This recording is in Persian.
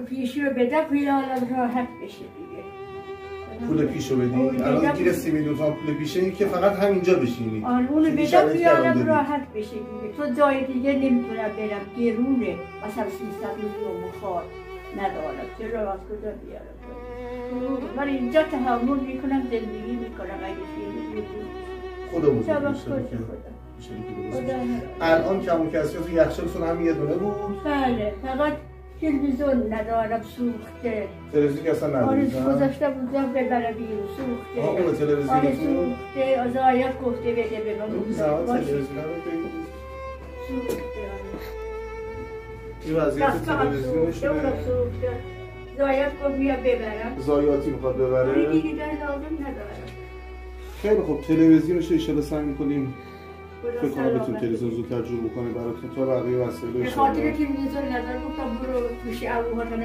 پیشی رو بده خیالم راحت بشه دیگه. پول پیشو بدی؟ الان گیر 30 میلیون تومان پول پیشه این که فقط همینجا بشینی. آره اونو بده خیالم راحت بشه دیگه. تو جای دیگه نمیتونم برم گرونه مثلا 300 میلیون بخواد ندارم چرا از کجا بیارم؟ من اینجا تحمل میکنم زندگی میکنم اگه خیلی خدا بزرگ الان کم و کسی تو یخچالتون هم یه دونه بود؟ بله فقط تلویزیون ندارم سوخته. تلویزیون که اصلا ندارید؟ آره گذاشته بودم ببره بیرون سوخته. اون تلویزیون آره سوخته از آیت گفته بده به من. نه تلویزیون هم سوخته. این وضعیت تلویزیونش سوخته. زایت گفت بیا ببرم. زایاتی میخواد ببره؟ دیگه لازم ندارم. خیلی خوب تلویزیونش رو ایشالا سعی میکنیم فکر کنم بتون تلویزیون زودتر جور بکنه براتون تا بقیه وسایلش. به خاطر تلویزیون نظر گفتم برو گوشی ابروهاتو